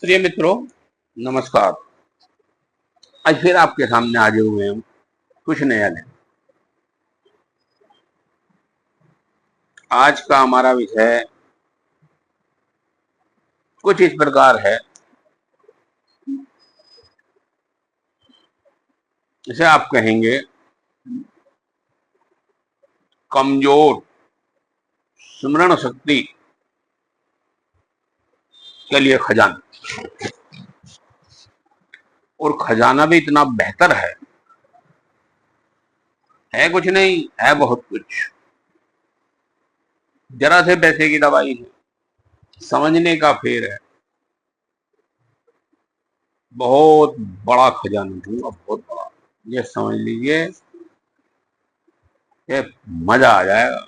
प्रिय मित्रों, नमस्कार। आज फिर आपके सामने हाजिर हुए हम कुछ नया लें। आज का हमारा विषय कुछ इस प्रकार है। इसे आप कहेंगे कमजोर स्मरण शक्ति के लिए खजाना। और खजाना भी इतना बेहतर है कुछ नहीं, है बहुत कुछ। जरा से पैसे की दवाई है, समझने का फेर है। बहुत बड़ा खजाना दूंगा, बहुत बड़ा। ये समझ लीजिए, ये मजा आ जाएगा।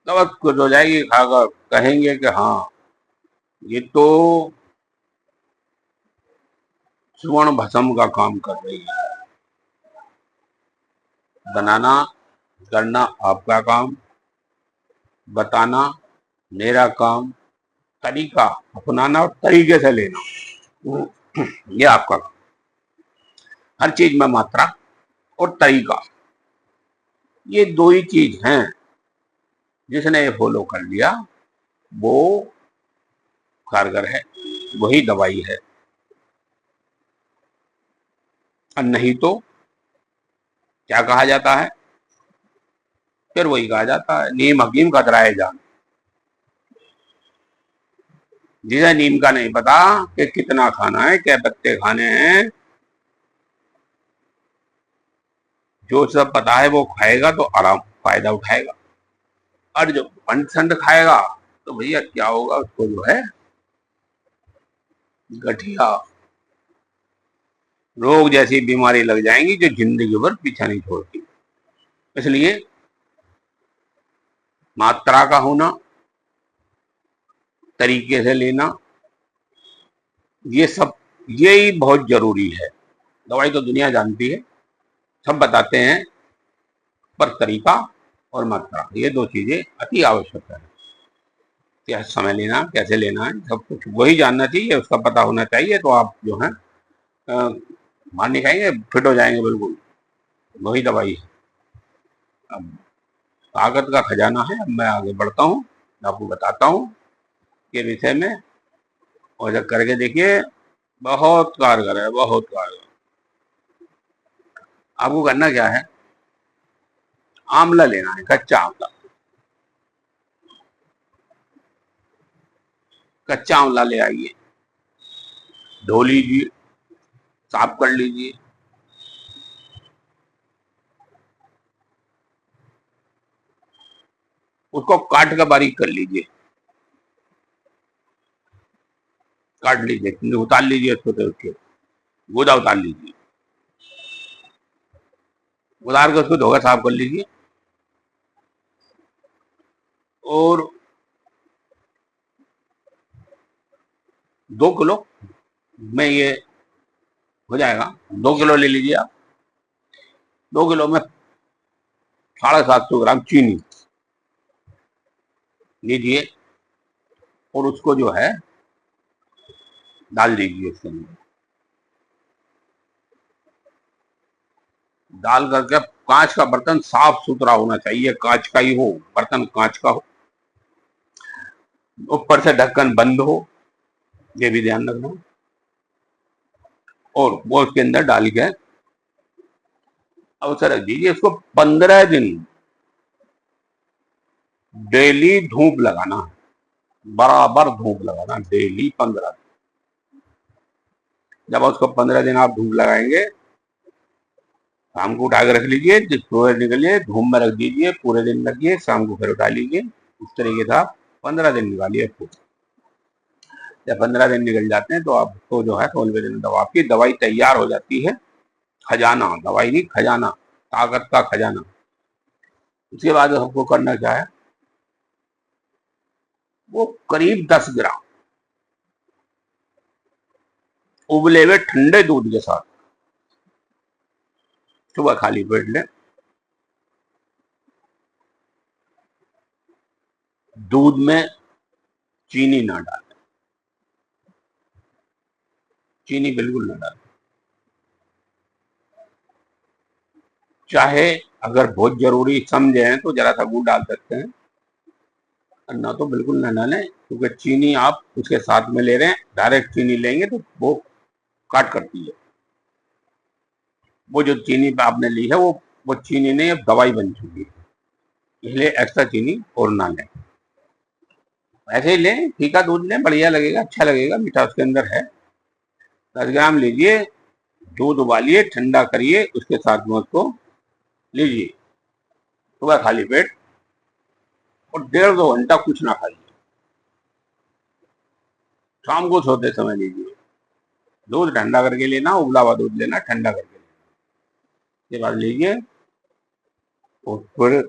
दवा कुछ हो जाएगी खाकर, कहेंगे कि हाँ, ये तो सुवर्ण भस्म का काम कर रही है। बनाना करना आपका काम, बताना मेरा काम, तरीका अपनाना और तरीके से लेना ये आपका काम। हर चीज में मात्रा और तरीका, ये दो ही चीज हैं। जिसने ये फॉलो कर लिया वो कारगर है, वही दवाई है। और नहीं तो क्या कहा जाता है? फिर वही कहा जाता है, नीम हकीम खतराए जान। जिसे नीम का नहीं पता कि कितना खाना है, क्या पत्ते खाने हैं, जो सब पता है वो खाएगा तो आराम फायदा उठाएगा। और जो पंचखंड खाएगा तो भैया क्या होगा, उसको जो है गठिया रोग जैसी बीमारी लग जाएंगी जो जिंदगी भर पीछा नहीं छोड़ती। इसलिए मात्रा का होना, तरीके से लेना, ये सब यही बहुत जरूरी है। दवाई तो दुनिया जानती है, सब बताते हैं, पर तरीका और मात्रा ये दो चीजें अति आवश्यक है। क्या समय लेना, कैसे लेना है, सब कुछ वही जानना चाहिए, उसका पता होना चाहिए। तो आप जो है मार नहीं खाएंगे, फिट हो जाएंगे बिल्कुल। वही दवाई है। अब ताकत का खजाना है। अब मैं आगे बढ़ता हूँ, आपको बताता हूँ के विषय में। और जब करके देखिए, बहुत कारगर है, बहुत कारगर। आपको करना क्या है, आंवला लेना है, कच्चा आंवला। कच्चा आंवला ले आइए, धो लीजिए, साफ कर लीजिए। उसको काट कर बारीक कर लीजिए, काट लीजिए, उतार लीजिए उसको, तो उसके गूदा उतार लीजिए। उतार कर उसको धोकर साफ कर लीजिए। और 2 किलो में ये हो जाएगा। 2 किलो ले लीजिए आप। 2 किलो में 750 ग्राम चीनी लीजिए और उसको जो है डाल दीजिए इसके अंदर। डाल करके कांच का बर्तन, साफ सुथरा होना चाहिए, कांच का ही हो बर्तन, कांच का हो। ऊपर से ढक्कन बंद हो, ये भी ध्यान रखना। और वो उसके अंदर डाल के अब उसे रख दीजिए। इसको 15 दिन डेली धूप लगाना है, बराबर धूप लगाना डेली 15 दिन। जब उसको 15 दिन आप धूप लगाएंगे, शाम को उठा के रख लीजिए, जब सूरज निकलिए धूप में रख दीजिए, पूरे दिन रखिए, शाम को फिर उठा लीजिए। इस तरीके से आप 15 दिन निकालिए इसको। जब 15 दिन निकल जाते हैं तो आपको जो है 16वें दिन दवा, आपकी दवाई तैयार हो जाती है। खजाना, दवाई नहीं खजाना, ताकत का खजाना। उसके बाद हमको करना क्या है, वो करीब 10 ग्राम उबले हुए ठंडे दूध के साथ सुबह खाली पेट लें। दूध में चीनी ना डालें, चीनी बिल्कुल न डालें। चाहे अगर बहुत जरूरी समझे तो जरा सा गुड़ डाल सकते हैं, ना तो बिल्कुल न डालें, क्योंकि चीनी आप उसके साथ में ले रहे हैं, डायरेक्ट चीनी लेंगे तो वो काट करती है। वो जो चीनी आपने ली है वो चीनी नहीं, अब दवाई बन चुकी है, इसलिए एक्स्ट्रा चीनी और ना लें। ऐसे ही लें, फीका दूध लें, बढ़िया लगेगा, अच्छा लगेगा, मीठा उसके अंदर है। 10 ग्राम लीजिए, दूध उबालिए, ठंडा करिए, उसके साथ में उसको लीजिए सुबह खाली पेट, और 1.5-2 घंटा कुछ ना खाइए। शाम को सोते समय लीजिए। दूध ठंडा करके लेना, उबला हुआ दूध लेना, ठंडा करके लेना, के बाद लीजिए, और फिर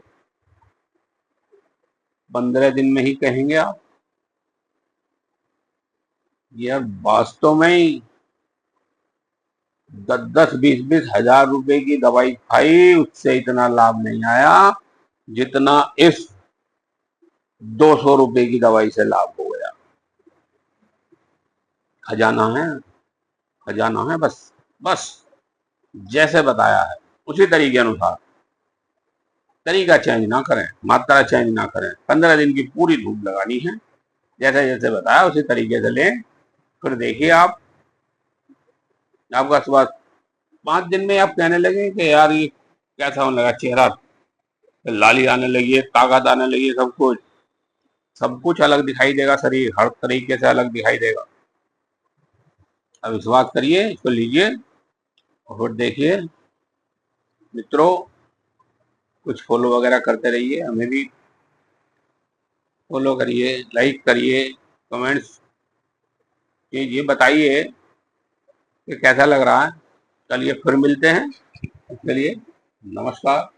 15 दिन में ही कहेंगे आप यार वास्तव में ही 10-10, 20-20 हजार रुपए की दवाई खाई, उससे इतना लाभ नहीं आया जितना इस 200 रुपए की दवाई से लाभ हो गया। खजाना है, खजाना है, बस बस जैसे बताया है उसी तरीके अनुसार, तरीका चेंज ना करें, मात्रा चेंज ना करें। 15 दिन की पूरी धूप लगानी है, जैसे जैसे बताया उसी तरीके से लें, फिर देखिए आप, आपका स्वास्थ्य 5 दिन में आप कहने लगे कि यार ये कैसा होने लगा, चेहरा लाली आने लगी है, ताकत आने लगी है, सब कुछ अलग दिखाई देगा, शरीर हर तरीके से अलग दिखाई देगा। अब विश्वास करिए, इसको लीजिए और फिर देखिए। मित्रों, कुछ फॉलो वगैरह करते रहिए, हमें भी फॉलो करिए, लाइक करिए, कमेंट्स कीजिए, बताइए कि कैसा लग रहा है। चलिए फिर मिलते हैं, उसके लिए नमस्कार।